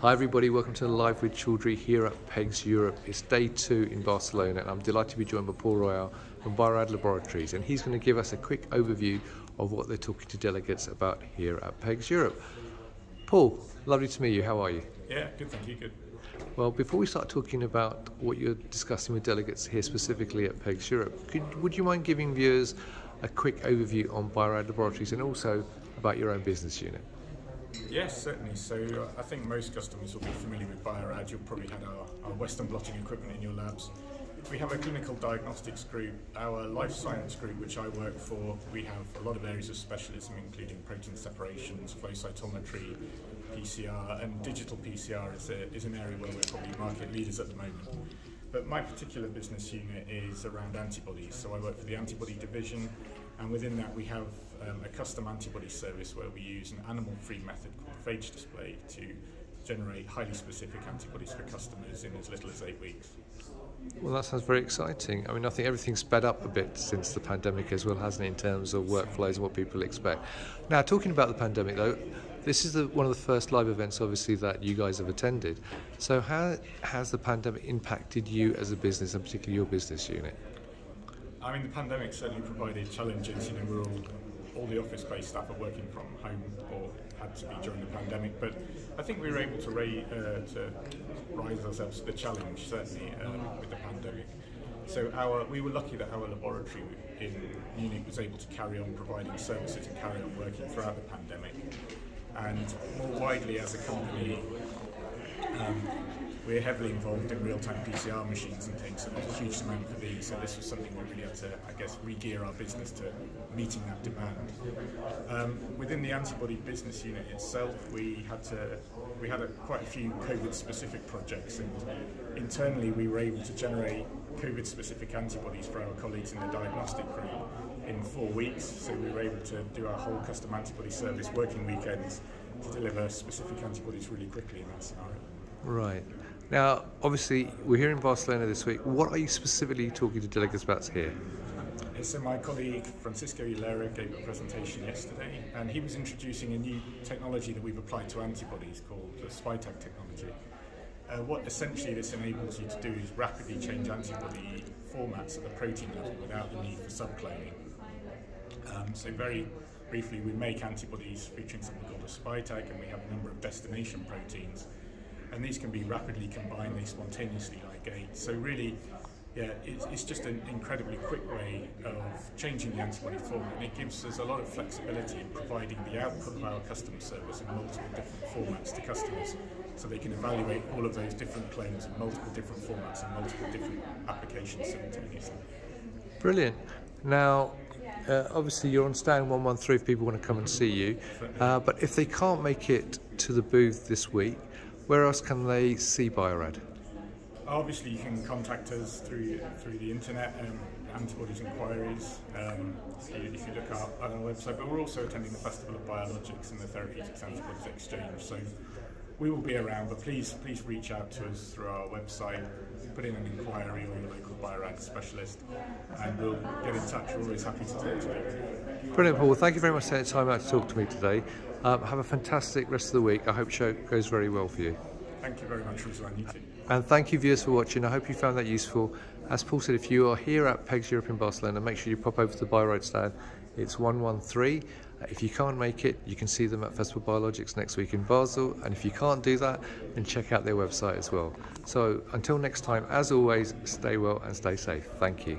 Hi everybody, welcome to Live with Chaudhry here at PEGS Europe. It's day 2 in Barcelona and I'm delighted to be joined by Paul Royle from Bio-Rad Laboratories, and he's going to give us a quick overview of what they're talking to delegates about here at PEGS Europe. Paul, lovely to meet you. How are you? Yeah, good, thank you, good. Well, before we start talking about what you're discussing with delegates here specifically at PEGS Europe, would you mind giving viewers a quick overview on Bio-Rad Laboratories and also about your own business unit? Yes, certainly. So I think most customers will be familiar with BioRad. You'll probably had our Western blotting equipment in your labs. We have a clinical diagnostics group, our life science group, which I work for. We have a lot of areas of specialism, including protein separations, flow cytometry, PCR, and digital PCR is an area where we're probably market leaders at the moment. But my particular business unit is around antibodies. So I work for the antibody division, and within that we have a custom antibody service where we use an animal-free method called phage display to generate highly specific antibodies for customers in as little as 8 weeks. Well, that sounds very exciting. I mean, I think everything's sped up a bit since the pandemic as well, hasn't it, in terms of workflows and what people expect. Now, talking about the pandemic though, this is one of the first live events obviously that you guys have attended. So how has the pandemic impacted you as a business, and particularly your business unit? I mean, the pandemic certainly provided challenges. You know, we're all the office-based staff are working from home or had to be during the pandemic, but I think we were able to rise ourselves to the challenge, certainly with the pandemic. So we were lucky that our laboratory in Munich was able to carry on providing services and carry on working throughout the pandemic. And more widely as a company, we're heavily involved in real-time PCR machines and things, so there's a huge demand for these. So this was something we really had to, I guess, re-gear our business to meeting that demand. Within the antibody business unit itself, we had quite a few COVID-specific projects, and internally we were able to generate COVID-specific antibodies for our colleagues in the diagnostic group in 4 weeks. So we were able to do our whole custom antibody service working weekends to deliver specific antibodies really quickly in that scenario. Right. Now, obviously, we're here in Barcelona this week. What are you specifically talking to delegates about here? So my colleague Francisco Ylera gave a presentation yesterday, and he was introducing a new technology that we've applied to antibodies called the SpyTag technology. What essentially this enables you to do is rapidly change antibody formats at the protein level without the need for subcloning. So very briefly, we make antibodies featuring something called a SpyTag, and we have a number of destination proteins. And these can be rapidly combined, they spontaneously ligate. So really, yeah, it's just an incredibly quick way of changing the antibody format, and it gives us a lot of flexibility in providing the output of our custom service in multiple different formats to customers, so they can evaluate all of those different clones in multiple different formats and multiple different applications simultaneously. Brilliant. Now, obviously you're on stand 113 if people want to come and see you, but if they can't make it to the booth this week, where else can they see Bio-Rad? Obviously, you can contact us through the internet, antibodies inquiries, if you look up on our website. But we're also attending the Festival of Biologics and the Therapeutics Antibodies Exchange. So we will be around, but please reach out to us through our website, put in an inquiry or your local BioRad specialist, and we'll get in touch. We're always happy to talk to you. Brilliant, Paul. Thank you very much for taking time out to talk to me today. Have a fantastic rest of the week. I hope the show goes very well for you. Thank you very much, Ruslan. You too. And thank you, viewers, for watching. I hope you found that useful. As Paul said, if you are here at PEGS Europe in Barcelona, make sure you pop over to the BioRad stand. It's 113. If you can't make it, you can see them at Festival Biologics next week in Basel. And if you can't do that, then check out their website as well. So until next time, as always, stay well and stay safe. Thank you.